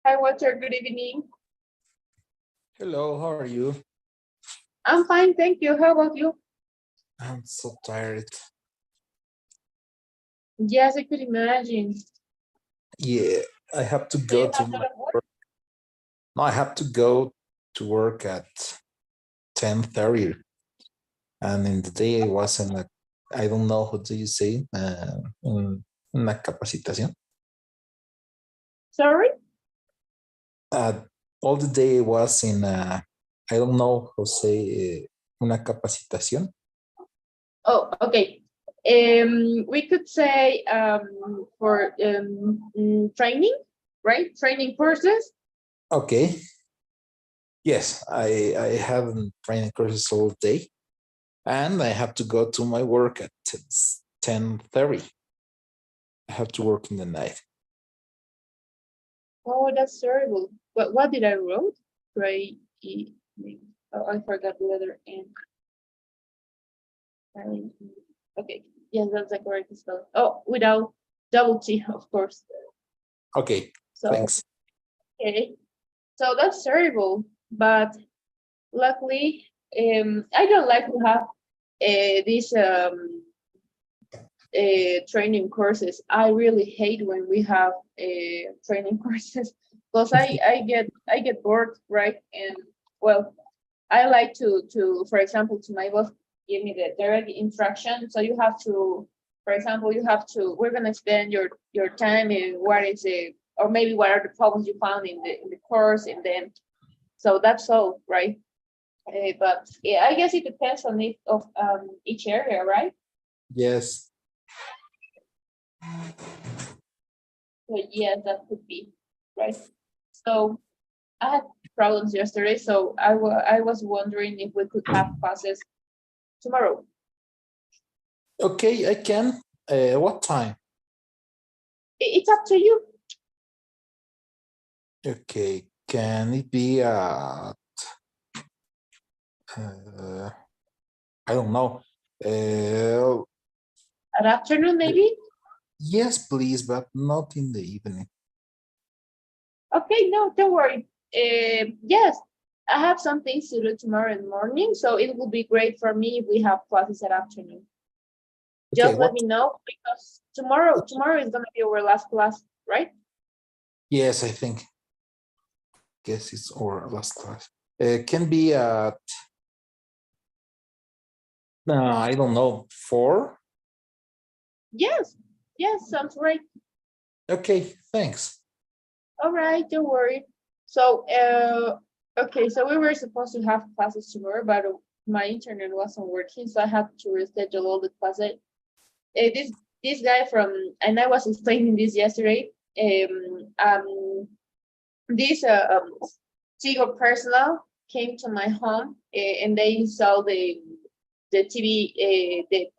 Hi, Walter. Good evening. Hello, how are you? I'm fine, thank you. How about you? I'm so tired. Yes, I could imagine. Yeah, I have to Do go you to have a my lot of work? work. No, I have to go to work at 10:30. And in the day I was in a, I don't know, how do you say, una capacitación. Sorry? Uh, all the day I was in a, I don't know how to say, una capacitación. Oh, okay. We could say for training, right? Training courses. Okay. Yes, I have training courses all day. And I have to go to my work at 10:30. I have to work in the night. Oh, that's terrible. What did I wrote? Right. Oh, I forgot the letter N. Okay. Yes, that's the correct spell. Oh, without double T, of course. Okay, So, thanks. okay. So that's terrible. But luckily, I don't like to have these training courses. I really hate when we have training courses because I get bored, right? And well, I like to for example, to my boss give me the direct instruction. So you have to, for example, you have to. We're gonna spend your time in what is it, or maybe what are the problems you found in the course, and then so that's all, right? But yeah, I guess it depends on it of each area, right? Yes. So yeah, that could be right. So I had problems yesterday, so I was wondering if we could have classes tomorrow. Okay, I can. What time? It's up to you. Okay, can it be I don't know. At afternoon, maybe. Yes, please, but not in the evening. Okay, no, don't worry. Yes, I have some things to do tomorrow in the morning, so it will be great for me if we have classes at afternoon. Okay, Just let what? me know because tomorrow is gonna be our last class, right? Yes, I think. Guess it's our last class. Can be at, I don't know, 4? Yes, yes, sounds right. Okay, thanks. All right, don't worry. So, okay, so we were supposed to have classes tomorrow, but my internet wasn't working, so I had to reschedule all the classes. This guy from, and I was explaining this yesterday. This Tigo personnel came to my home, and they installed the TV, the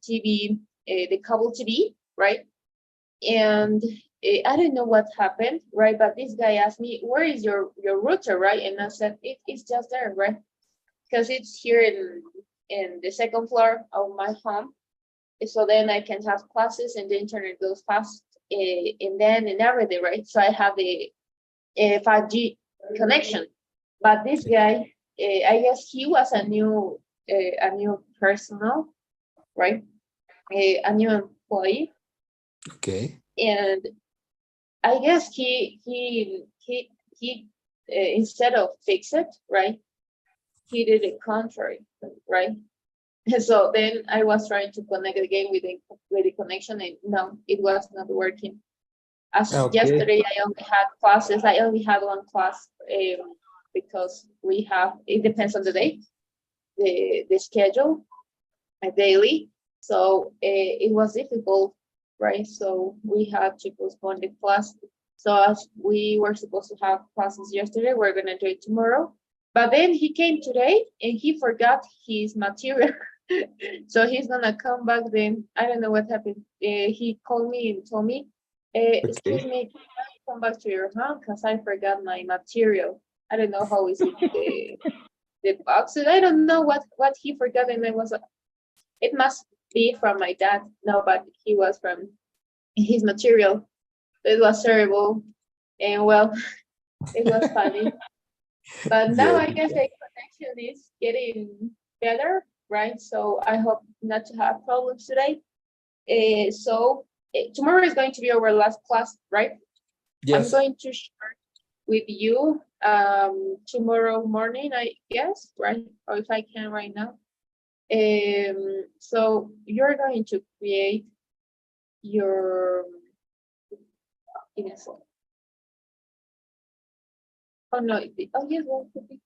TV, the cable TV, right? And I don't know what happened, right? But this guy asked me, "Where is your router?" Right? And I said, "It's just there, right? Because it's here in the second floor of my home. So then I can have classes, and the internet goes fast, and then and everything, right? So I have a 5G connection. But this guy, I guess he was a new personnel, right? A new employee, Okay. and I guess he instead of fix it, right? He did it contrary, right? So then I was trying to connect again with the connection, and no, it was not working. As Okay. yesterday, I only had classes. I only had one class because we have. It depends on the day, the schedule, daily. So it was difficult, right? So we had to postpone the class. So as we were supposed to have classes yesterday, we're gonna do it tomorrow. But then he came today and he forgot his material. So he's gonna come back then. I don't know what happened. He called me and told me, excuse Okay. me, can I come back to your home? Because I forgot my material. I don't know how is it the boxes. I don't know what he forgot, and I was like, it must be from my dad. No, but he was from his material. It was terrible. And well, it was funny. But now Yeah. I guess the connection is getting better, right? So I hope not to have problems today. Tomorrow is going to be our last class, right? I'm Yes. going to share with you tomorrow morning, I guess, right? Or if I can right now. So you're going to create your, give me a second. Oh no, oh yes, one could be.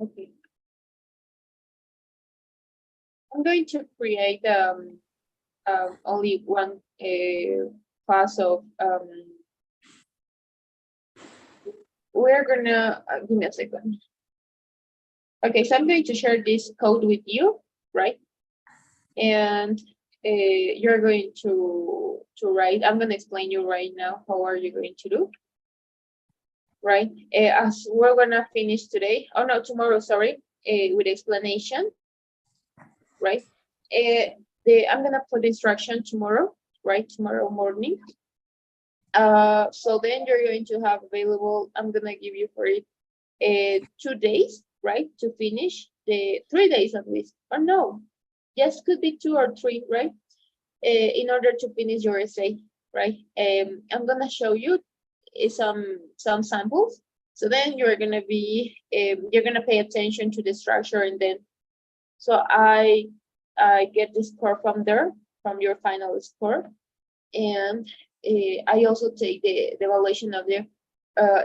Okay. I'm going to create only one class of we're gonna give me a second. Okay, so I'm going to share this code with you, right? And you're going to write. I'm gonna explain you right now how are you going to do, right? As we're gonna finish today. Oh no, tomorrow. Sorry, with explanation, right? I'm gonna put instruction tomorrow, right? Tomorrow morning. So then you're going to have available. I'm gonna give you for it 2 days, right, to finish the 3 days at least. Or no, yes, could be 2 or 3, right? In order to finish your essay, right? I'm gonna show you some samples. So then you're gonna pay attention to the structure, and then so I get the score from there, from your final score, and I also take the evaluation of the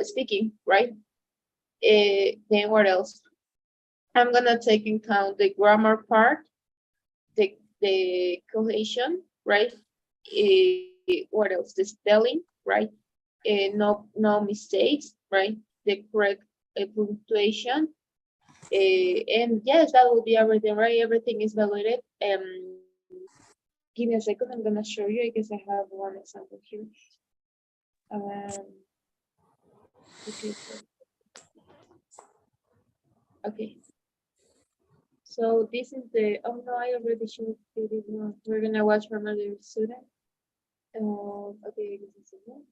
speaking, right? Then what else? I'm gonna take in count the grammar part, the cohesion, right? What else? The spelling, right? No mistakes, right? The correct punctuation. And yes, that will be everything, right? Everything is evaluated. Give me a second. I'm gonna show you. I guess I have one example here. Okay. Okay. So this is the. Oh no, I already showed you this one. We're gonna watch from another student. Okay, this is it.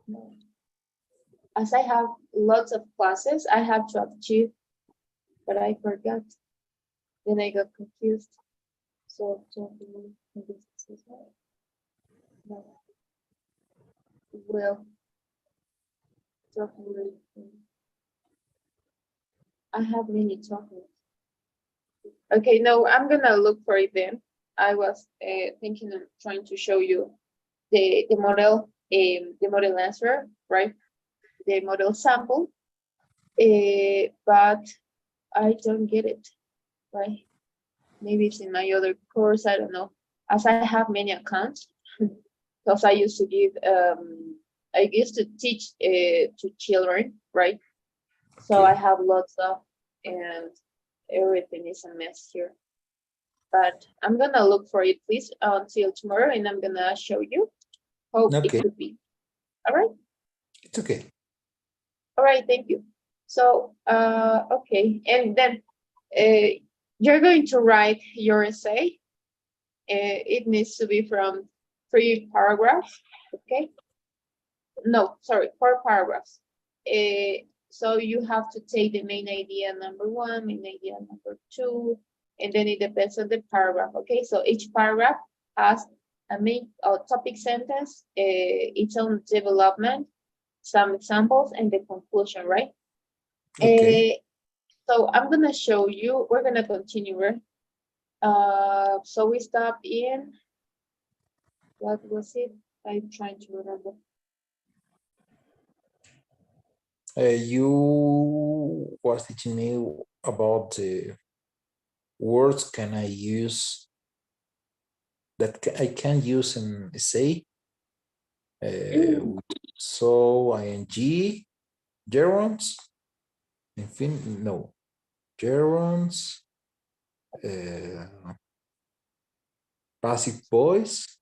No. As I have lots of classes, I have to achieve, but I forgot. Then I got confused. So maybe this is right. No. Well, chocolate. I have many chocolates. Okay, no, I'm gonna look for it then. I was thinking of trying to show you the model answer, right? The model sample, but I don't get it, right? Maybe it's in my other course, I don't know. As I have many accounts, because I used to teach to children, right? So Okay. I have lots of, and everything is a mess here. But I'm gonna look for it, please, until tomorrow, and I'm gonna show you how it Okay. could be. All right. It's okay. All right. Thank you. So, okay, and then you're going to write your essay. It needs to be from 3 paragraphs. Okay. No, sorry, 4 paragraphs. So you have to take the main idea number 1, main idea number 2, and then it depends on the paragraph. Okay, so each paragraph has a main topic sentence, its own development, some examples, and the conclusion, right? Okay. So I'm gonna show you. We're gonna continue, right? So we stop in. What was it? I'm trying to remember. You were teaching me about the words can I use that I can use in essay. Mm, So ing, gerunds, no, gerunds, passive voice,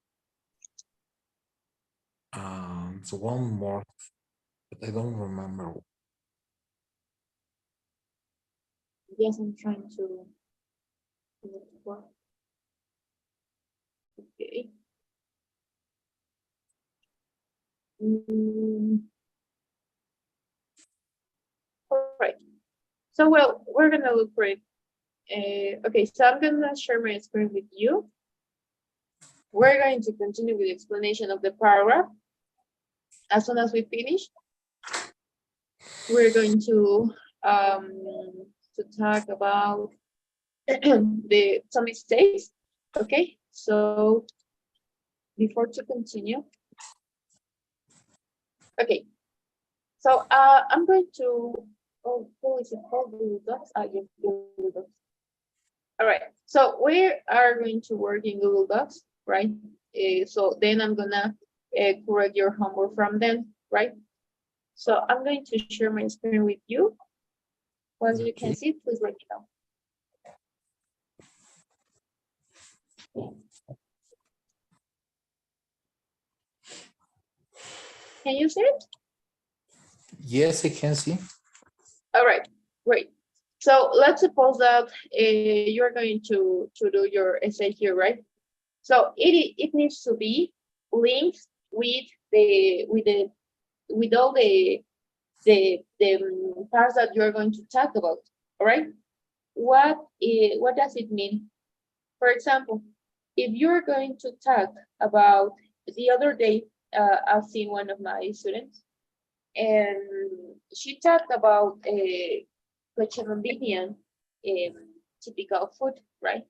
and so one more, but I don't remember. yes, I'm trying to. Okay. All right. So, well, we're gonna look for it. Okay, so I'm gonna share my screen with you. We're going to continue with the explanation of the paragraph. As soon as we finish, we're going to talk about some mistakes. Okay, so before to continue, okay, so I'm going to, oh, who is it called? Google Docs? Yes, Google Docs. All right, so we are going to work in Google Docs, right? So then I'm gonna correct your homework from them, right? So I'm going to share my screen with you. Once you can see, please let me know. Can you see it? Yes, I can see. All right, great. So let's suppose that you're going to do your essay here, right? So it needs to be linked with all the parts that you're going to talk about. All right. What does it mean? For example, if you're going to talk about the other day, I've seen one of my students, and she talked about Cochabambian typical food, right?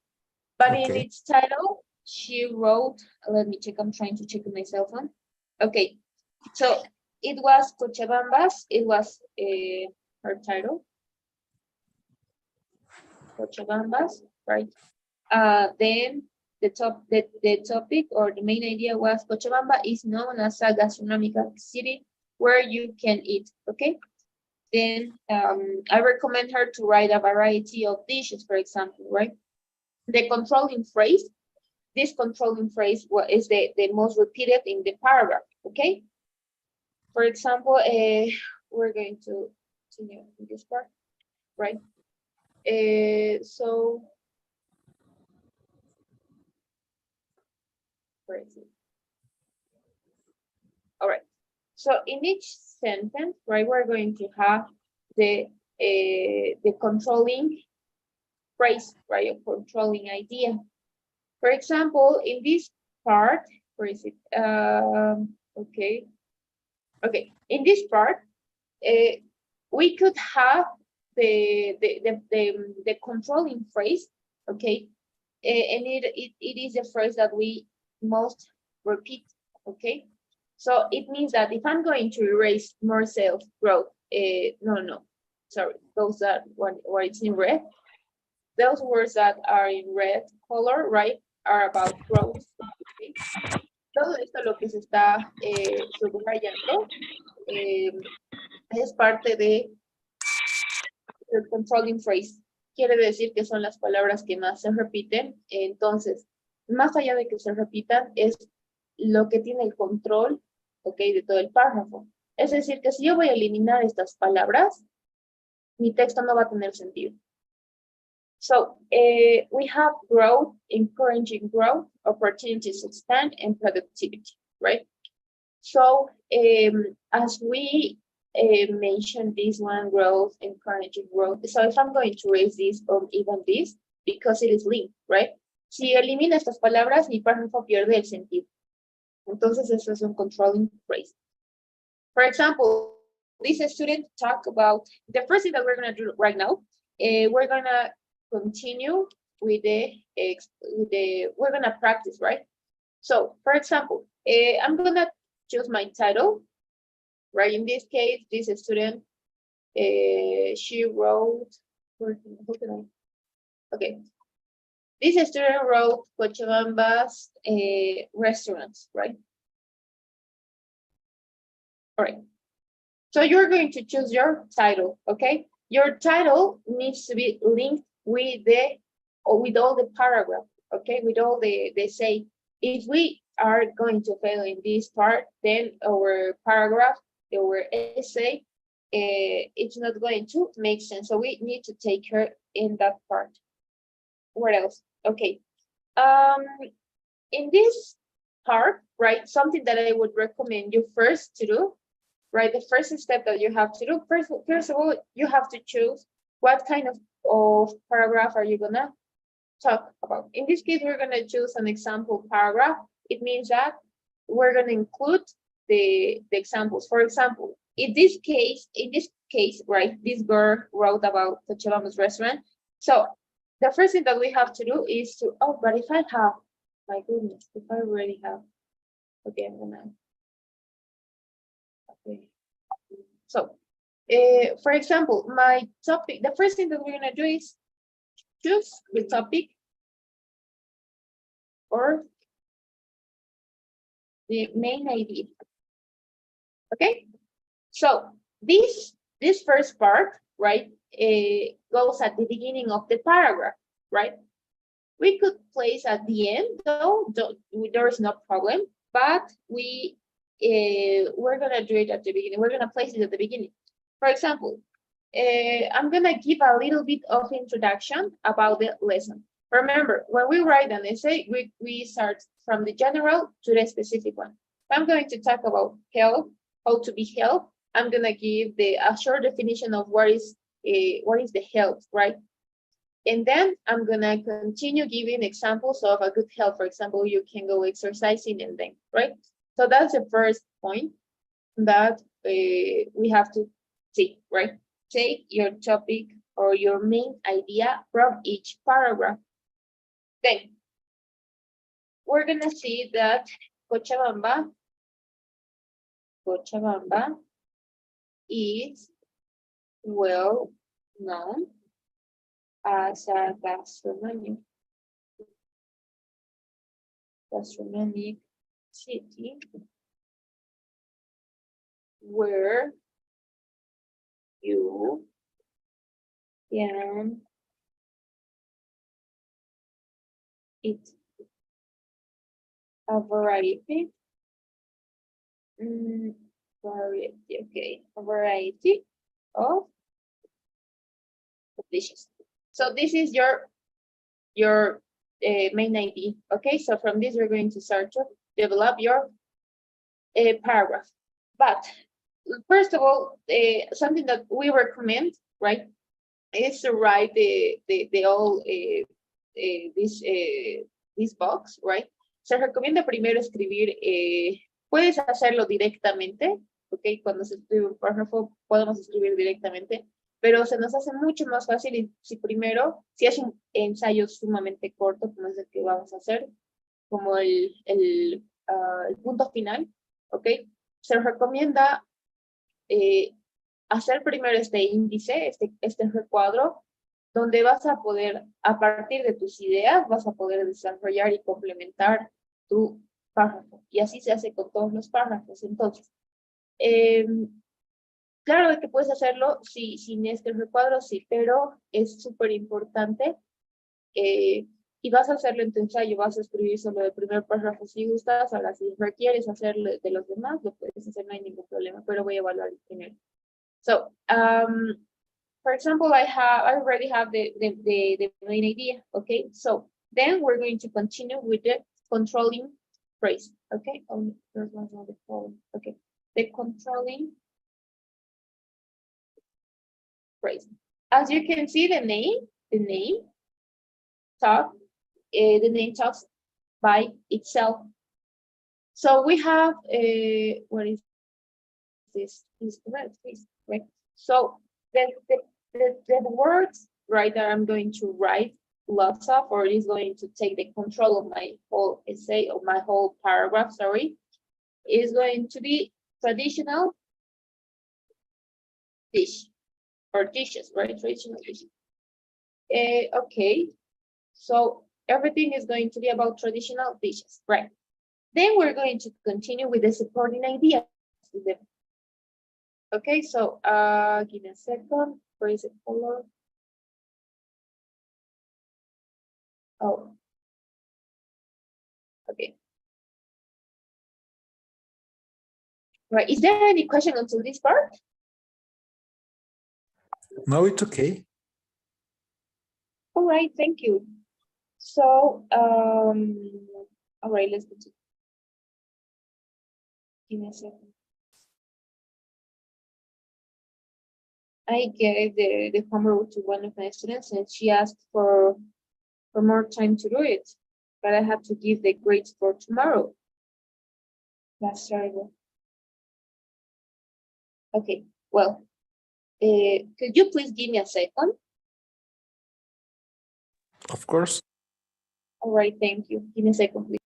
But in its title, she wrote, let me check, I'm trying to check on my cell phone. Okay, so it was Cochabambas, it was her title. Cochabambas, right? Then the topic or the main idea was Cochabamba is known as a gastronomical city where you can eat, okay? Then I recommend her to write a variety of dishes, for example, right? The controlling phrase, this controlling phrase is the most repeated in the paragraph, okay? For example, we're going to continue in this part, right? So, where is it? All right. So in each sentence, right, we're going to have the controlling phrase, right, a controlling idea. For example, in this part, where is it? Okay. Okay. In this part, we could have the controlling phrase, okay, and it is the phrase that we most repeat, okay. So it means that if I'm going to erase more sales growth, no, sorry, those are where it's in red. Those words that are in red color, right, are about growth. Okay? Todo esto lo que se está subrayando es parte de el controlling phrase. Quiere decir que son las palabras que más se repiten. Entonces, más allá de que se repitan, es lo que tiene el control, ok, de todo el párrafo. Es decir, que si yo voy a eliminar estas palabras, mi texto no va a tener sentido. So, we have growth, encouraging growth, opportunities to expand, and productivity, right? So, as we mentioned this one, growth, encouraging growth. So if I'm going to raise this or even this, because it is linked, right? Si elimino estas palabras, mi párrafo pierde el sentido. Entonces, eso es un controlling phrase. For example, this student talk about, the first thing that we're going to do right now, we're going to continue with we're going to practice, right? So, for example, I'm going to choose my title, right? In this case, this student, she wrote, okay. This student wrote Cochabamba's restaurants, right? All right. So you're going to choose your title, okay? Your title needs to be linked with all the paragraph, okay? With all the say. If we are going to fail in this part, then our paragraph, our essay, it's not going to make sense. So we need to take care in that part. What else? Okay. In this part, right? Something that I would recommend you first to do, right? The first step that you have to do, first of all, you have to choose what kind of paragraph are you gonna talk about. In this case, we're gonna choose an example paragraph. It means that we're gonna include the examples. For example, in this case, right, this girl wrote about the Chabama's restaurant. So the first thing that we have to do is to, oh, but if I have, my goodness, if I already have, okay, I'm gonna, okay. So, for example, my topic, the first thing that we're gonna do is choose the topic or the main idea. Okay, so this first part, right, goes at the beginning of the paragraph, right? We could place at the end, though, there is no problem, but we're gonna do it at the beginning. We're gonna place it at the beginning. For example, I'm gonna give a little bit of introduction about the lesson. Remember, when we write an essay, we start from the general to the specific one. I'm going to talk about health, how to be health. I'm gonna give a short definition of what is the health, right? And then I'm gonna continue giving examples of a good health. For example, you can go exercising and then, right? So that's the first point that we have to see, right? Take your topic or your main idea from each paragraph. Then we're gonna see that Cochabamba is well known as a gastronomic city where you can eat a variety of dishes. So this is your main idea. Okay, so from this we're going to start to develop your paragraph. But first of all, something that we recommend, right, is to write this box, right? Se recomienda primero escribir, puedes hacerlo directamente, ok, cuando se escribe un párrafo podemos escribir directamente, pero se nos hace mucho más fácil si es un ensayo sumamente corto, como es el que vamos a hacer, como el punto final, ok, se recomienda hacer primero este índice, este recuadro, donde vas a poder, a partir de tus ideas, vas a poder desarrollar y complementar tu párrafo. Y así se hace con todos los párrafos. Entonces, claro que puedes hacerlo sin este recuadro, sí, pero es súper importante. Y vas a hacerlo en tu ensayo, vas a escribir solo el primer párrafo si gustas, ahora si requieres hacerlo de los demás, lo puedes hacer, no hay ningún problema, pero voy a evaluar el primero. So, for example, I already have the main idea, okay? So then we're going to continue with the controlling phrase, okay? Oh, there's one more, okay. The controlling phrase. As you can see, the name talks by itself. So we have, what is this? Right? So the words, right, that I'm going to write lots of, or is going to take the control of my whole essay, or my whole paragraph, sorry, is going to be traditional dish, or dishes, right? Traditional dishes. Okay, so everything is going to be about traditional dishes, right? Then we're going to continue with the supporting idea. Okay, so give me a second. Where is it color? Oh, okay. Right, is there any question until this part? No, it's okay. All right, thank you. So, all right, let's continue. Give me a second. I gave the homework to one of my students and she asked for more time to do it, but I have to give the grades for tomorrow. That's terrible. Okay, well, could you please give me a second? Of course. All right, thank you. Give me a second, please.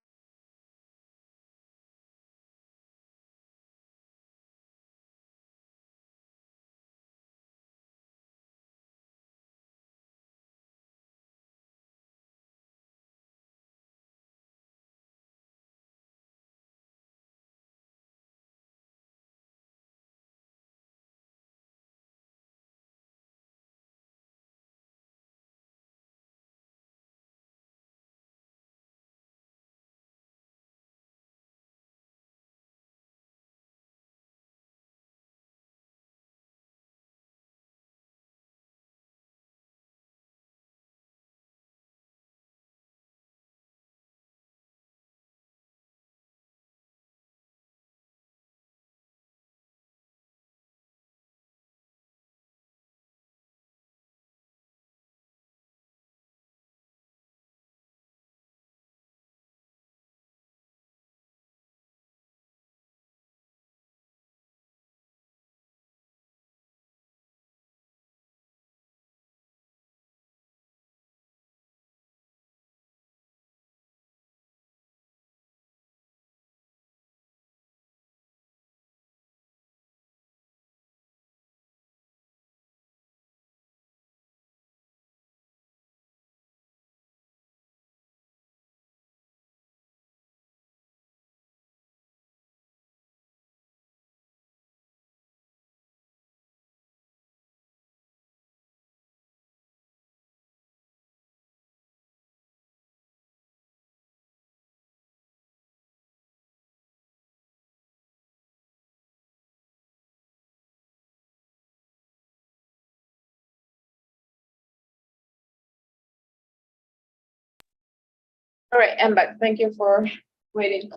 All right, I'm back. Thank you for waiting.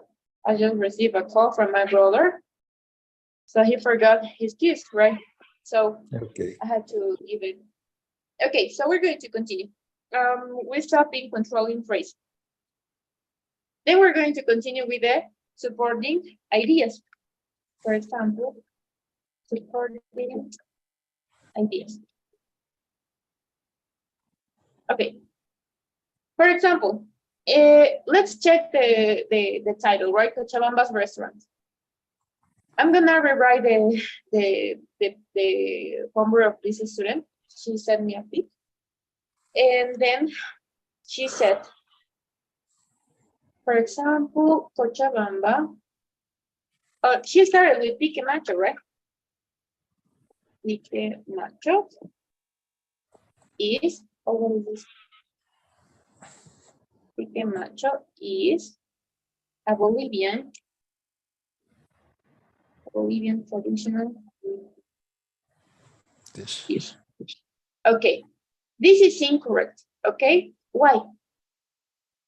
I just received a call from my brother. So he forgot his keys, right? So Okay. I had to give it. Okay, so we're going to continue. We stopped in controlling phrase. Then we're going to continue with the supporting ideas. For example, supporting ideas. Okay. For example, let's check the title, right? Cochabamba's restaurant. I'm gonna rewrite the homework of this student. She sent me a pic. And then she said, for example, Cochabamba. She started with pique macho, right? Pique macho is, oh, what is this? Pique macho is a Bolivian traditional dish. Okay, this is incorrect. Okay, why?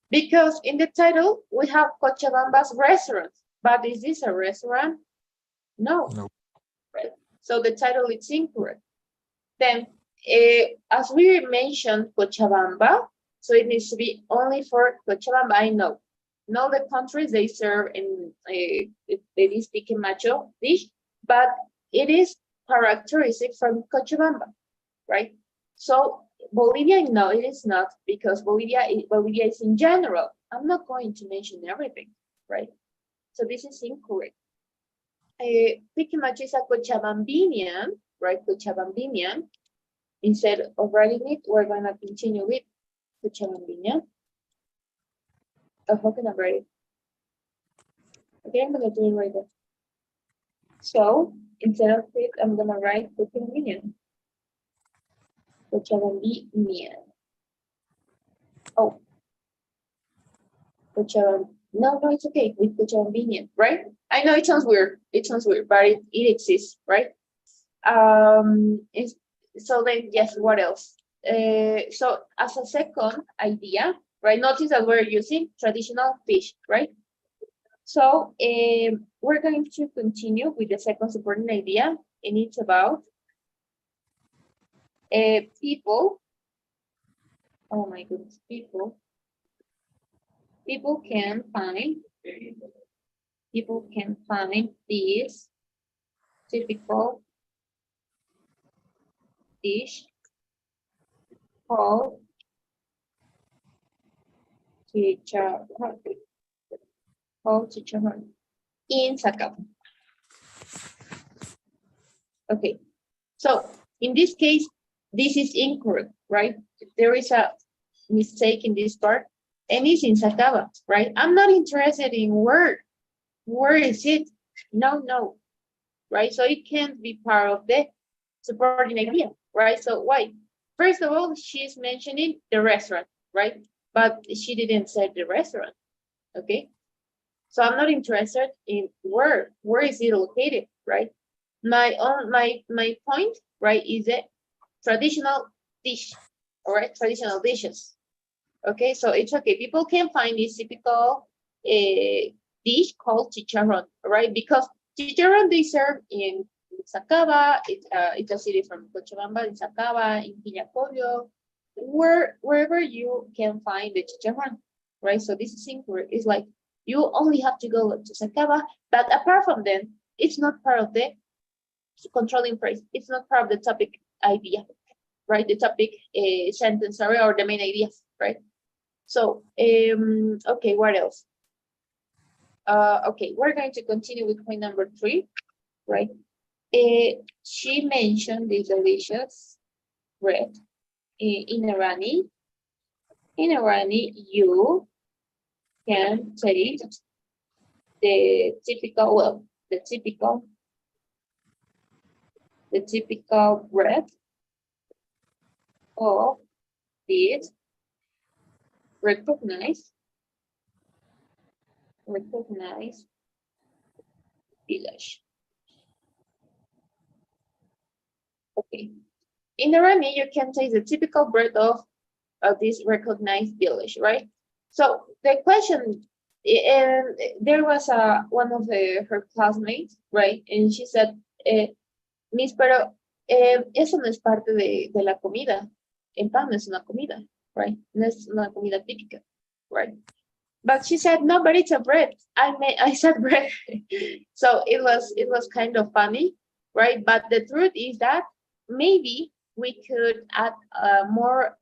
Because in the title we have Cochabamba's restaurant, but is this a restaurant? No. No. Right. So the title is incorrect. Then, as we mentioned Cochabamba, so it needs to be only for Cochabamba. I know. Know the countries they serve in this pique macho dish, but it is characteristic from Cochabamba, right? So Bolivia, no, it is not, because Bolivia is in general. I'm not going to mention everything, right? So this is incorrect. Pique macho is a Cochabambinian, right? Cochabambinian. Instead of writing it, we're going to continue with Cochabambinian. Oh, how can I write it? Okay, I'm going to do it right there. So instead of it, I'm going to write Cochabambinian. Cochabambinian. Oh. No, it's okay with Cochabambinian, right? I know it sounds weird. It sounds weird, but it exists, right? So then, yes, what else? So as a second idea, right? Notice that we're using traditional fish, right? So we're going to continue with the second supporting idea, and it's about people. Oh my goodness, people. People can find this typical dish called chicharrón. Called chicharrón in Zacapa. Okay, so in this case, this is incorrect, right? There is a mistake in this part, and it's in Zacapa, right? I'm not interested in where is it? No, right? So it can't be part of the supporting idea, right? So why? First of all, she's mentioning the restaurant, right? But she didn't say the restaurant, okay? So I'm not interested in where is it located, right? My point, right, is a traditional dish, all right, traditional dishes. Okay, so it's okay. People can find this typical dish called chicharrón, right? Because chicharrón they serve in Sacaba, it's a city from Cochabamba, in Sacaba, in Quillacollo, wherever you can find the chicharrón, right? So this is incorrect. It's like you only have to go to Sacaba, but apart from them, it's not part of the controlling phrase. It's not part of the topic idea, right? The topic sentence, sorry, or the main ideas, right? So, okay, what else? Okay, we're going to continue with point number 3, right? She mentioned the delicious bread in Irani. In Irani, you can taste the typical, well, the typical bread of this recognized village. Okay. In Irani, you can taste the typical bread of this recognized village, right? So the question, and there was one of her classmates, right? And she said, Miss, pero eso no es parte de la comida. El pan no es una comida, right? No es una comida típica, right? But she said, no, but it's a bread. I said bread. So it was kind of funny, right? But the truth is that maybe we could add more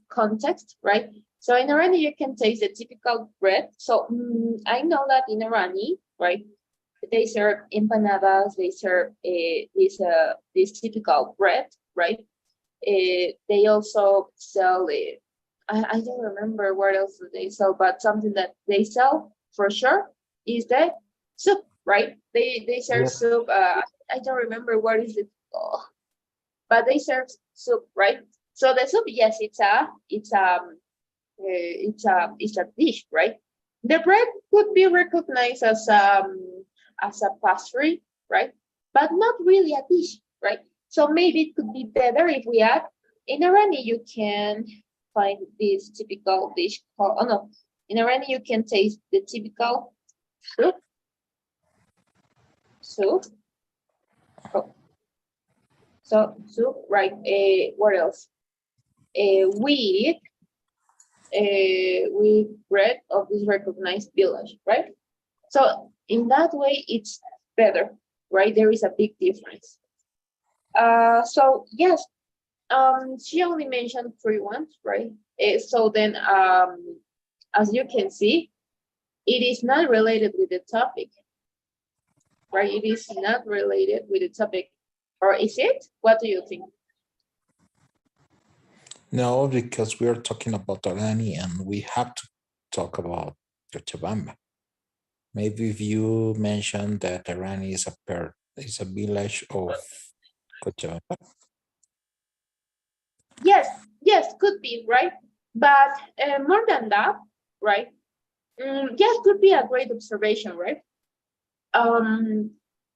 context, right? So in Irani, you can taste the typical bread. So I know that in Irani, right, they serve empanadas, they serve this typical bread, right? They also sell I don't remember what else they sell, but something that they sell for sure is the soup, right? They serve soup. I don't remember what is it called, but they serve soup, right? So the soup, yes, it's a dish, right? The bread could be recognized as a pastry, right? But not really a dish, right? So maybe it could be better if we add in Irani you can find this typical dish called, oh no, in Irani you can taste the typical soup. Oh. So soup, right? What else? With bread of this recognized village, right? So in that way, it's better, right? There is a big difference. So yes, she only mentioned 3 ones, right? So then, as you can see, it is not related with the topic, right? It is not related with the topic, or is it? What do you think? No, because we are talking about Orani and we have to talk about Cochabamba. Maybe if you mentioned that Orani is a village of Cochabamba. Yes, could be, right? But more than that, right? Yes, could be a great observation, right?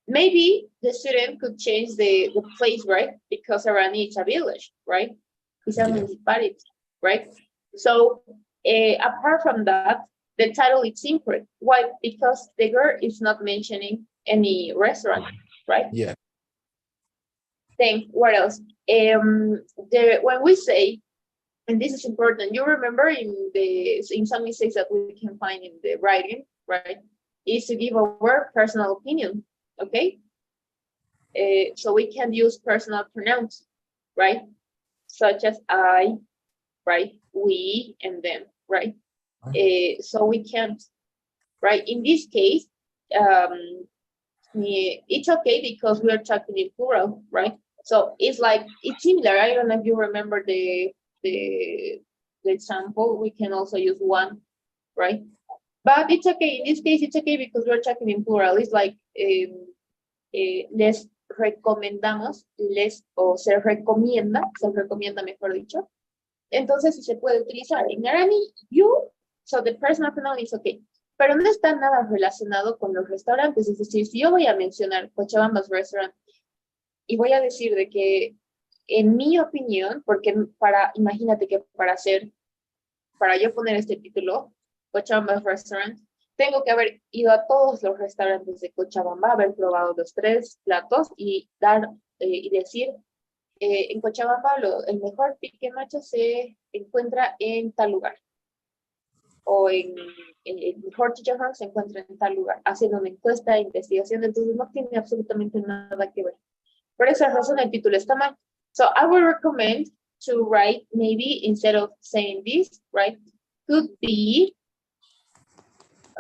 Maybe the student could change the place, right? Because Arani is a village, right? It's a municipality, right? So Apart from that, the title is incorrect. Why? Because the girl is not mentioning any restaurant, right? Yeah. Then what else? When we say, and this is important, you remember in some mistakes that we can find in the writing, right? Is to give our personal opinion, okay? So we can use personal pronouns, right? Such as I, right? We and them, right? So we can't, right? In this case, it's okay because we are talking in plural, right? So it's like, it's similar. I don't know if you remember the example. We can also use one, right? But it's okay. In this case, it's okay because we're talking in plural. It's like, les recomendamos, o se recomienda, mejor dicho. Entonces, si se puede utilizar en Arami, you, so the personal pronoun is okay. Pero no está nada relacionado con los restaurantes. Es decir, si yo voy a mencionar Cochabamba's Restaurant y voy a decir de que, en mi opinión, porque imagínate que para yo poner este título, Cochabamba's Restaurant, tengo que haber ido a todos los restaurantes de Cochabamba, haber probado los 3 platos y decir, en Cochabamba el mejor pique macho se encuentra en tal lugar. O el mejor chicharrón se encuentra en tal lugar, haciendo una encuesta de investigación, entonces no tiene absolutamente nada que ver. Por esa razón el título está mal. So I would recommend to write, maybe instead of saying this, right, could be,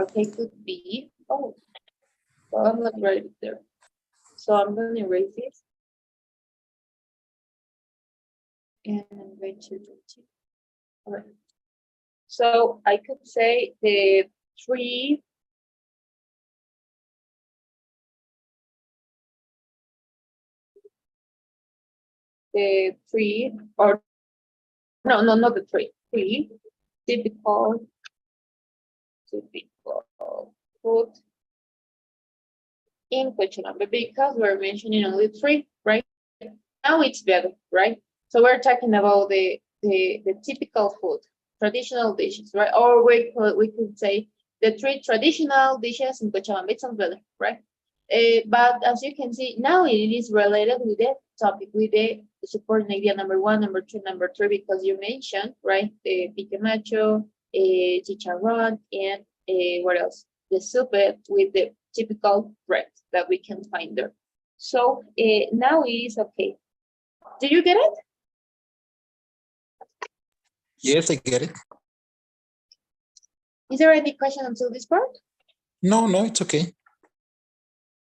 okay, could be, oh, well, I'm not right there. So I'm going to erase this. And I'm going to do it. All right. So I could say the 3 or no, not the 3 typical food in Cochabamba, because we're mentioning only 3, right? Now it's better, right? So we're talking about the typical food, traditional dishes, right? Or we could say the 3 traditional dishes in Cochabamba. It sounds better, right? But as you can see, now it is related with the topic, with the supporting idea number 1, number 2, number 3, because you mentioned, right, the pique macho, chicharrón, and what else? The soup with the typical bread that we can find there. So now it is okay. Do you get it? Yes, I get it. Is there any question until this part? No, it's okay.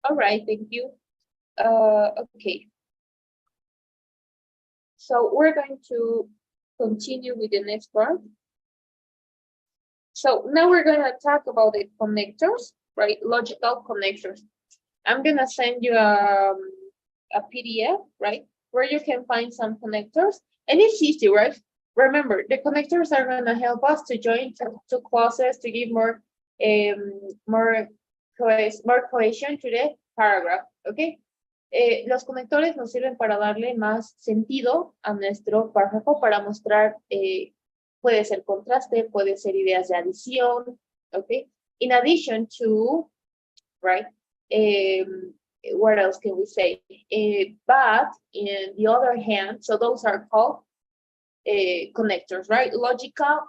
All right, thank you. Okay. So we're going to continue with the next part. So now we're going to talk about the connectors, right? Logical connectors. I'm going to send you a PDF, right? Where you can find some connectors. And it's easy, right? Remember, the connectors are going to help us to join two clauses to give more cohesion to the paragraph, okay? Los conectores nos sirven para darle más sentido a nuestro párrafo, para mostrar, puede ser contraste, puede ser ideas de adición, okay? In addition to, right, what else can we say? But in the other hand, so those are called connectors, right? Logical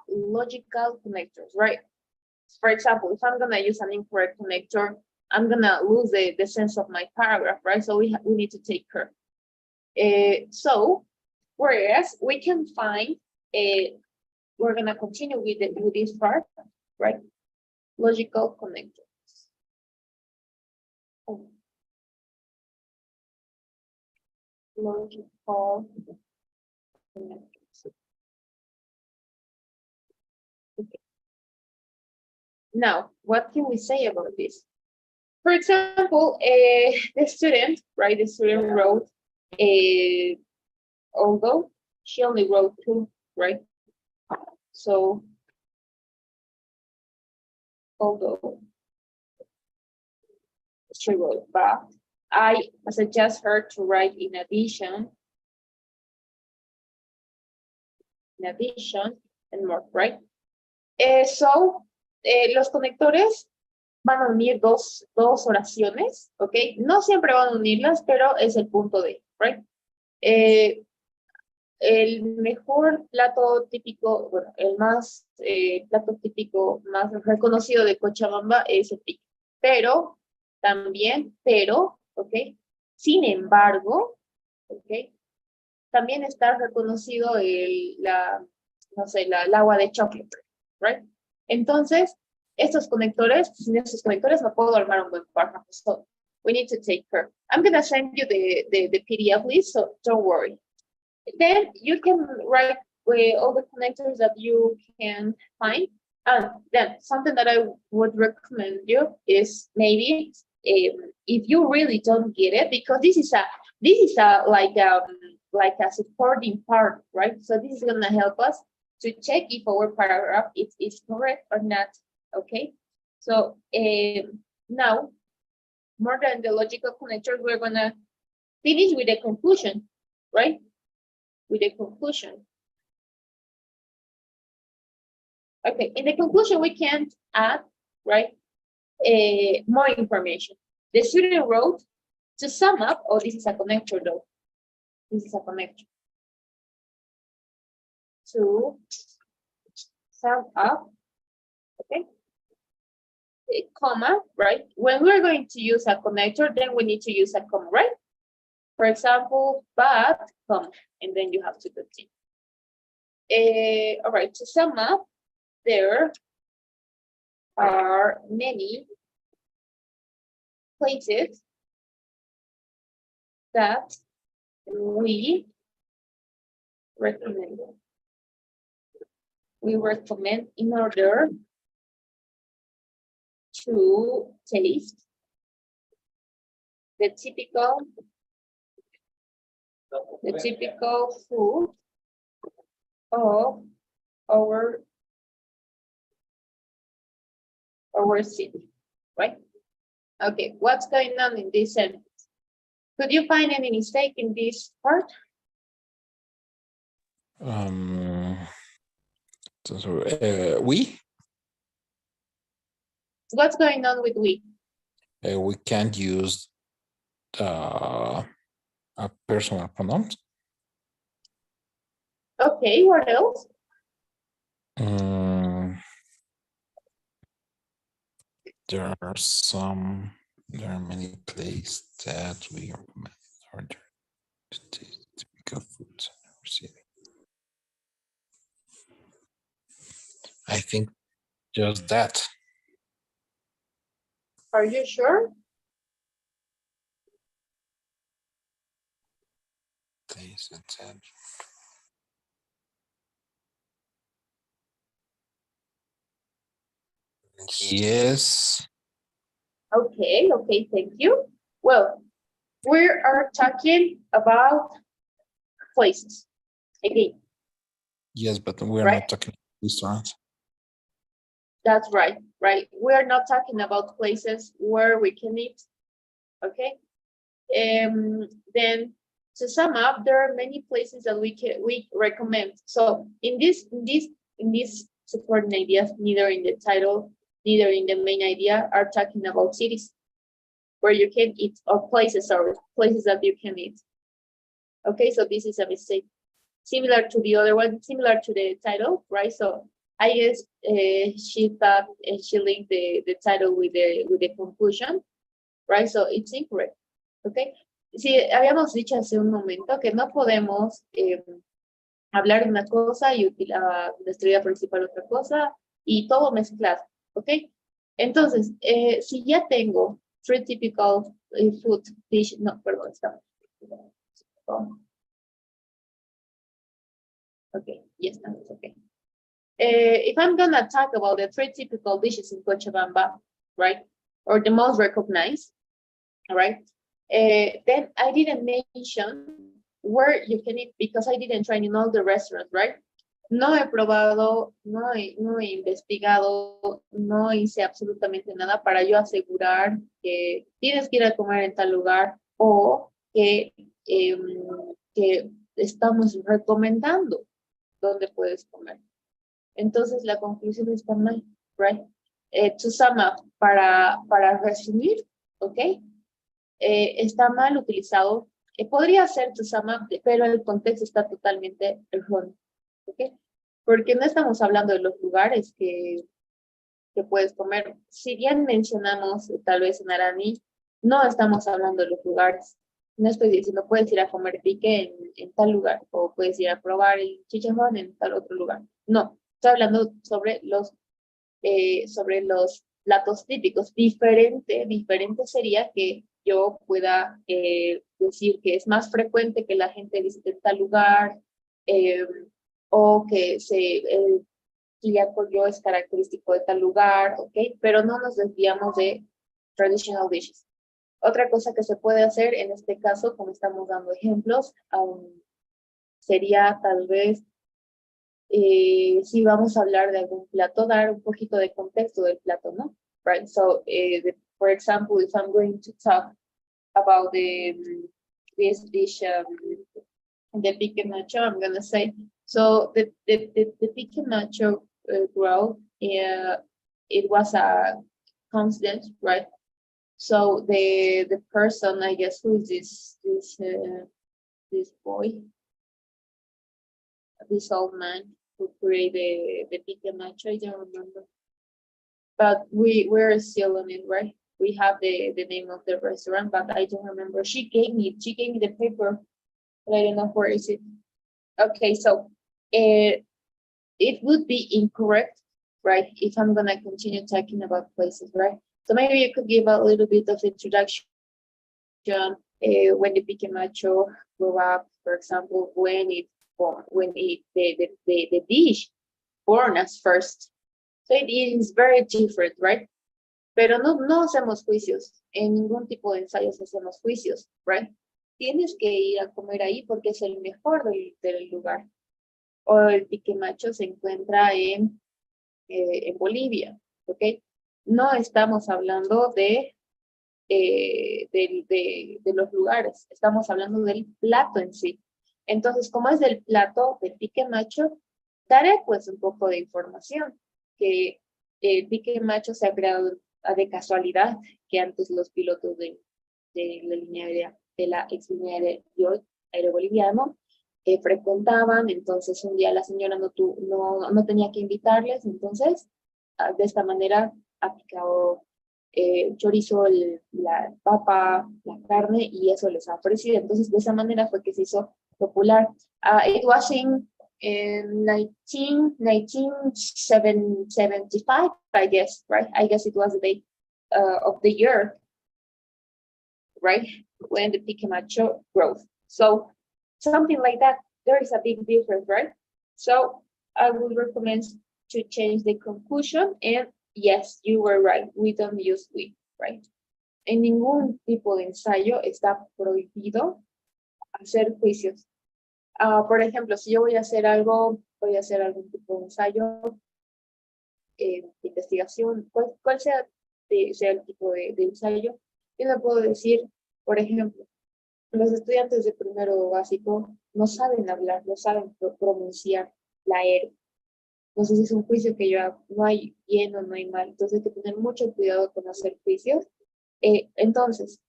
connectors, right? For example, if I'm gonna use an incorrect connector, I'm gonna lose the sense of my paragraph, right? So we need to take care. So, whereas we can find, we're gonna continue with this part, right? Logical connectors. Oh. Logical connectors. Okay. Now, what can we say about this? For example, the student, right? The student wrote, although she only wrote 2, right? So, although she wrote, but I suggest her to write in addition, and more, right? Los conectores van a unir dos oraciones, ¿ok? No siempre van a unirlas, pero es el punto de, right? El mejor plato típico, bueno, el más plato típico más reconocido de Cochabamba es el pique. Pero, ¿ok? Sin embargo, ¿ok? También está reconocido no sé, el agua de chocolate, right? Entonces, sin estos conectores no puedo armar un buen párrafo. So, we need to take care. I'm going to send you the PDF list, so don't worry. Then you can write all the connectors that you can find. And then something that I would recommend you is maybe if you really don't get it, because this is a like a supporting part, right? So this is gonna help us to check if our paragraph is correct or not. Okay. So now, more than the logical connectors, we're gonna finish with the conclusion, right? With the conclusion. Okay, in the conclusion, we can add, right, more information. The student wrote, to sum up, oh, this is a connector though. This is a connector. To sum up, okay, a comma, right? When we're going to use a connector, then we need to use a comma, right? For example, but, comma, and then you have to continue. All right, to sum up, there are many places that we recommend. We recommend in order to taste the typical food of our city, right? Okay, what's going on in this sentence? Could you find any mistake in this part? We? What's going on with we? We can't use a personal pronoun. Okay, what else? There are many places that we recommend in order to taste typical foods in our city. I think just that. Are you sure? Taste and sense. Yes. Okay, thank you. Well, we are talking about places again. Yes, but we're right? not talking restaurants. That's right. We are not talking about places where we can eat. Okay. Then to sum up, there are many places that we recommend. So in these supporting ideas, neither in the title, neither in the main idea, are talking about cities where you can eat, or places that you can eat. Okay, so this is a mistake. Similar to the other one, similar to the title, right? So I guess she thought she linked the title with the conclusion, right? So it's incorrect. Okay. Sí, habíamos dicho hace un momento que no podemos hablar de una cosa y nuestra idea principal otra cosa y todo mezclar, ¿ok? Entonces, si ya tengo three typical food dish, no, perdón, está. Okay, yes, that's okay. If I'm gonna talk about the three typical dishes in Cochabamba, right, or the most recognized, all right, then I didn't mention where you can eat because I didn't try in all the restaurants, right? No he probado, no he investigado, no hice absolutamente nada para yo asegurar que tienes que ir a comer en tal lugar o que estamos recomendando dónde puedes comer. Entonces la conclusión está mal, right? To sum up, para resumir, ¿ok? Está mal utilizado. Podría ser to sum up, pero el contexto está totalmente erróneo, ¿ok? Porque no estamos hablando de los lugares que puedes comer. Si bien mencionamos tal vez en Arani, no estamos hablando de los lugares. No estoy diciendo puedes ir a comer pique en tal lugar o puedes ir a probar el chicharrón en tal otro lugar. No, estoy hablando sobre los platos típicos. Diferente sería que yo pueda decir que es más frecuente que la gente visite tal lugar eh, o que yo es característico de tal lugar, ¿ok? Pero no nos desviamos de traditional dishes. Otra cosa que se puede hacer en este caso, como estamos dando ejemplos, sería tal vez, si vamos a hablar de algún plato, dar un poquito de contexto del plato, ¿no? Right, so, for example, if I'm going to talk about this dish, the pique macho, I'm going to say, so the pique macho growth, it was a constant, right? So the person, I guess, who is this boy, this old man who created the pique macho, I don't remember. But we're still on it, right? We have the name of the restaurant, but I don't remember. She gave me the paper, but I don't know where is it. Okay, so it would be incorrect, right? If I'm gonna continue talking about places, right? So maybe you could give a little bit of introduction when the pique macho grew up, for example, when the dish born as first. So it is very different, right? Pero no hacemos juicios. En ningún tipo de ensayos hacemos juicios, right? Tienes que ir a comer ahí porque es el mejor del lugar. O el pique macho se encuentra en Bolivia, ¿ok? No estamos hablando de los lugares, estamos hablando del plato en sí. Entonces, como es del plato del pique macho, daré pues un poco de información, que el pique macho se ha creado de casualidad, que antes los pilotos de la línea aérea, de la ex línea aérea boliviano, frecuentaban. Entonces un día la señora no tenía que invitarles, entonces de esta manera ha picado chorizo, la papa, la carne, y eso les ha ofrecido. Entonces de esa manera fue que se hizo popular. It was in 1975, I guess, right? I guess it was the day of the year, right? When the pique macho growth. So something like that. There is a big difference, right? So I would recommend to change the conclusion, and yes, you were right. We don't use we, right? En ningún tipo de ensayo está prohibido hacer juicios. Por ejemplo, si yo voy a hacer algún tipo de ensayo, de investigación, cual sea el tipo de ensayo, yo no puedo decir, por ejemplo, los estudiantes de primero básico no saben hablar, no saben pronunciar la R. Entonces es un juicio que yo hago. No hay bien o no hay mal. Entonces hay que tener mucho cuidado con hacer juicios. Entonces,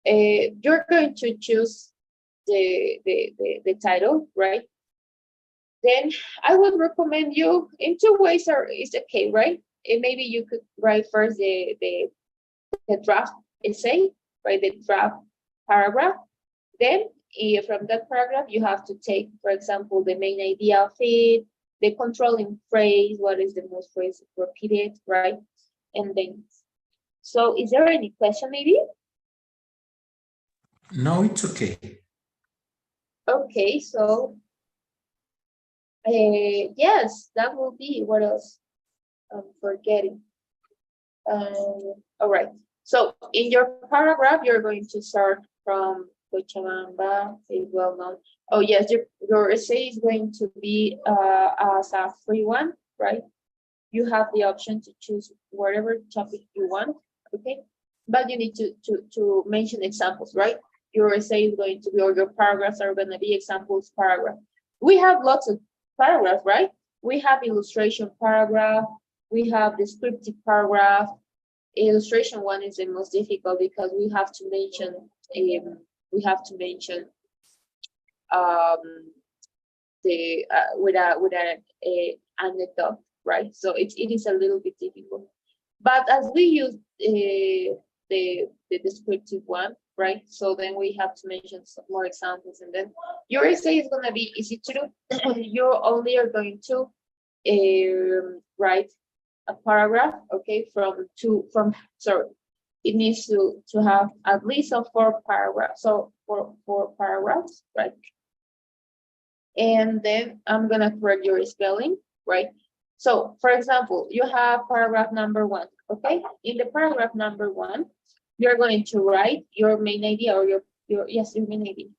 you're going to choose the title, right? Then I would recommend you in two ways is okay, right? And maybe you could write first the draft essay, right? The draft paragraph. Then from that paragraph, you have to take, for example, the main idea of it, the controlling phrase, what is the most phrase repeated, right? And then, so is there any question maybe? No, it's okay. Okay, so yes, that will be, what else? I'm forgetting. All right, so in your paragraph, you're going to start from Cochabamba, is well known. Oh yes, your essay is going to be as a free one, right? You have the option to choose whatever topic you want, okay? But you need to mention examples, right? Your essay is going to be, or your paragraphs are going to be examples paragraph. We have lots of paragraphs, right? we have illustration paragraph, we have descriptive paragraph. Illustration one is the most difficult because we have to mention um, the with a anecdote, right? So it is a little bit difficult. But as we use the descriptive one, right? So then we have to mention some more examples, and then your essay is gonna be easy to do. You only are going to write a paragraph, okay, sorry, it needs to have at least 4 paragraphs, so four paragraphs, right? And then I'm gonna correct your spelling, right? So for example, you have paragraph number 1, okay? In the paragraph number 1, you're going to write your main idea or your main idea,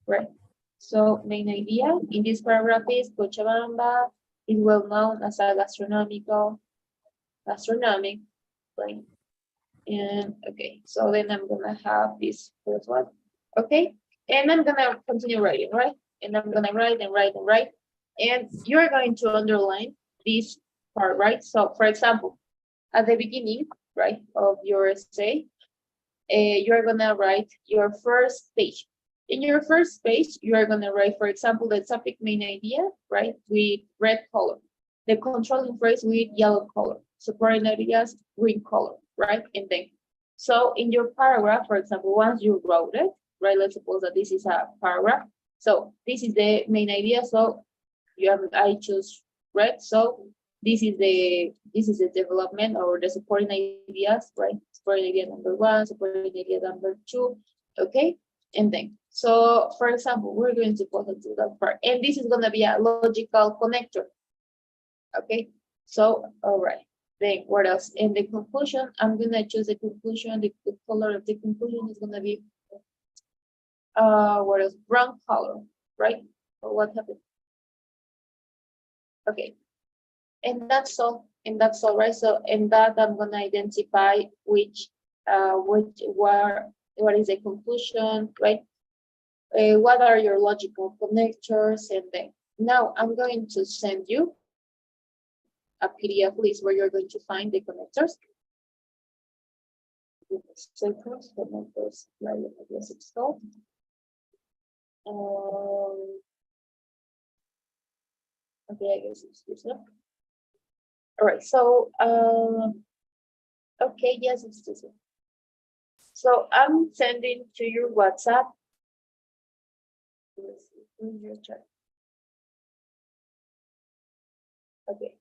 right? So main idea in this paragraph is Cochabamba is well known as a gastronomic, right? And okay, so then I'm gonna have this first one, okay? And I'm gonna continue writing, right? And I'm gonna write and write and write. And you're going to underline this part, right? So for example, at the beginning, right, of your essay, you're gonna write your first page. In your first page, you are gonna write, for example, the topic main idea, right, with red color, the controlling phrase with yellow color, supporting ideas, green color, right? And then, so in your paragraph, for example, once you wrote it, right, let's suppose that this is a paragraph. So this is the main idea. So I choose red. So this is the development or the supporting ideas, right? Supporting idea number 1, supporting idea number 2, okay? And then, so for example, we're going to go to that part, and this is going to be a logical connector, okay? So, all right. Then what else? In the conclusion, I'm going to choose the conclusion. The color of the conclusion is going to be, what else? Brown color, right? Or what happened? Okay. And that's all. Right? So in that, I'm going to identify what is the conclusion, right? What are your logical connectors? And then now I'm going to send you a PDF list where you're going to find the connectors. Connectors, right? I guess it's called. Okay, I guess it's this one. All right, so okay, yes, it's this one. So I'm sending to your WhatsApp. Okay.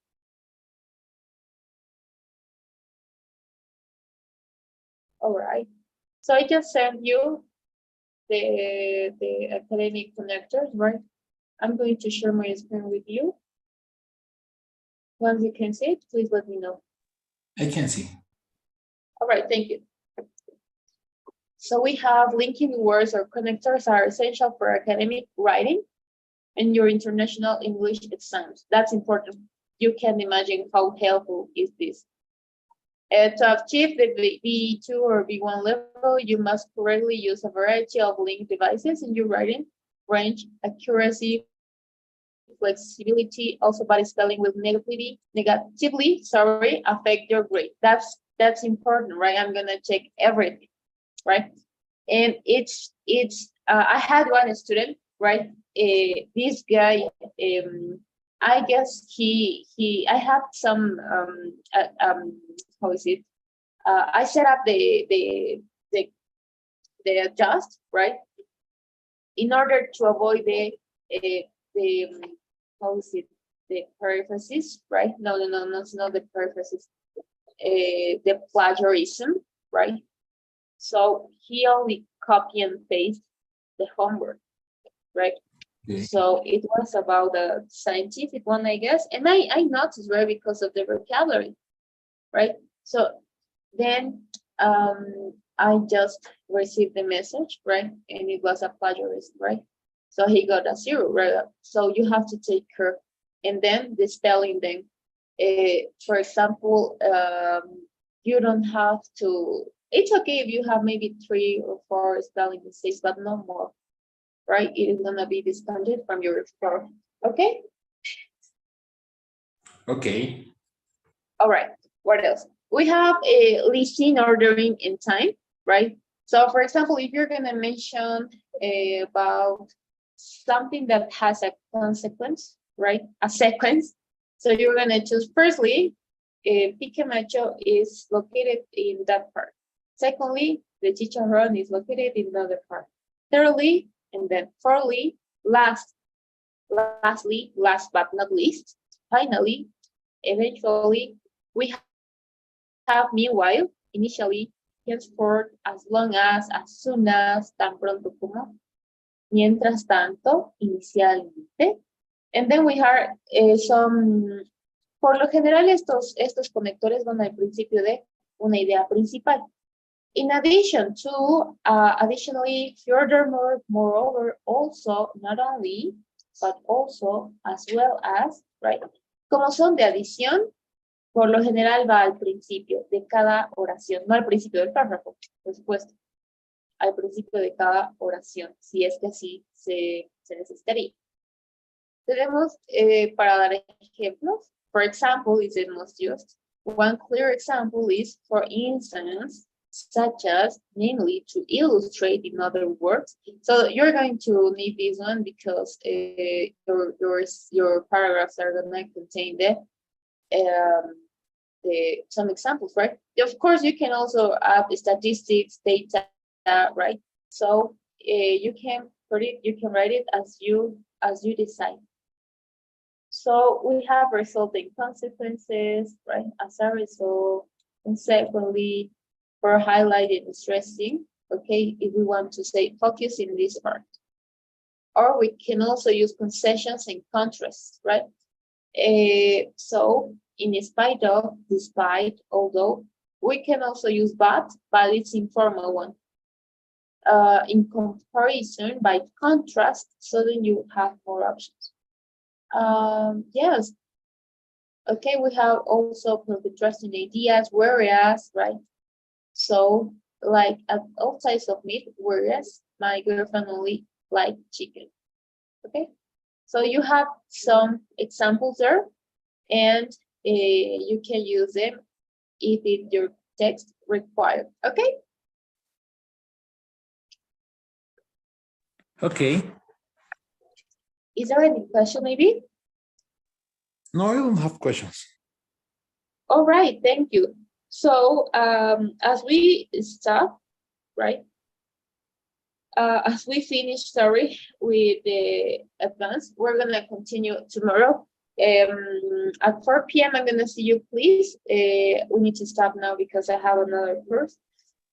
All right. So I just sent you the academic connectors, right? I'm going to share my screen with you. Once you can see it, please let me know. I can see. All right, thank you. So we have linking words or connectors are essential for academic writing and your international English exams. That's important. You can imagine how helpful is this. To achieve the B2 or B1 level, you must correctly use a variety of link devices in your writing. Range, accuracy, flexibility, also body spelling will negatively, affect your grade. That's important, right? I'm gonna check everything, right? And I had one student, right? This guy, I guess I had some how is it? I set up the adjust, right? In order to avoid the how is it? The parentheses, right? No, it's not the parentheses. The plagiarism, right? So he only copy and paste the homework, right? Okay. So it was about the scientific one, I guess. And I noticed, right, because of the vocabulary, right? So then I just received the message, right? And it was a plagiarism, right? So he got a 0, right? So you have to take care. And then the spelling then, for example, you don't have to, it's okay if you have maybe 3 or 4 spelling mistakes, but no more, right? It is gonna be discounted from your score, okay? Okay. All right, what else? We have a listing, ordering, and time, right? So for example, if you're gonna mention about something that has a consequence, right? A sequence. So you're gonna choose firstly, Pique Macho is located in that part. Secondly, the chicharron is located in another part. Thirdly, and then fourthly, lastly, last but not least, finally, eventually, we have meanwhile, initially, henceforth, as long as soon as, tan pronto como, mientras tanto, inicialmente. And then we have some, por lo general estos conectores van al principio de una idea principal. In addition to, additionally, furthermore, moreover, also, not only, but also, as well as, right? Como son de adición, por lo general va al principio de cada oración, no al principio del párrafo, por supuesto, al principio de cada oración, si es que así se necesitaría. Tenemos, para dar ejemplos, for example, is the most used. One clear example is, for instance, such as, namely, to illustrate, in other words. So you're going to need this one because your paragraphs are going to contain some examples, right? Of course, you can also add statistics, data, right? So you can write it as you decide. So we have resulting consequences, right? As a result, and secondly, for highlighting and stressing, okay, if we want to say focus in this part. Or we can also use concessions and contrasts, right? So in spite of, despite, although, we can also use but it's informal one. In comparison, by contrast, so then you have more options. Yes. Okay, we have also contrasting ideas, whereas, right? So, like at all types of meat, whereas my girlfriend only like chicken. Okay, so you have some examples there, and you can use them if your text required. Okay. Okay. Is there any question, maybe? No, I don't have questions. All right, thank you. So as we start, right? As we finish, sorry, with the advance, we're gonna continue tomorrow. At 4 p.m. I'm gonna see you, please. We need to stop now because I have another course.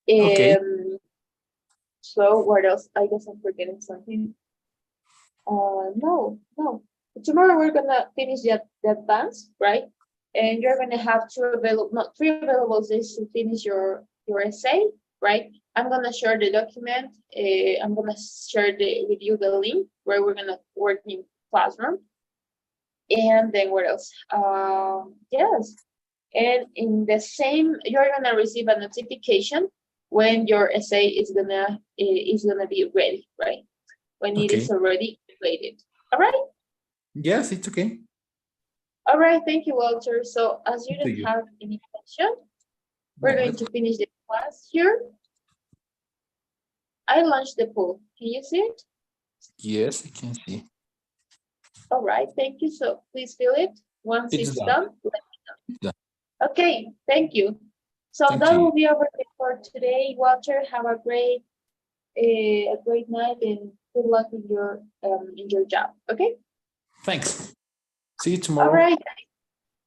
Okay. So what else? I guess I'm forgetting something. No. Tomorrow we're gonna finish the advance, right? And you're gonna have three available days to finish your essay, right? I'm gonna share the document. I'm gonna share with you the link where we're gonna work in classroom. And then what else? Yes. And in the same, you're gonna receive a notification when your essay is gonna be ready, right? When it is already completed. All right. Yes, it's okay. All right, thank you, Walter. So as you don't have any question, we're going to finish the class here. I launched the poll. Can you see it? Yes, I can see. All right, thank you. So please fill it. Once it's done, let me know. Okay, thank you. So that will be over for today, Walter. Have a great night and good luck in your job. Okay. Thanks. See you tomorrow. All right.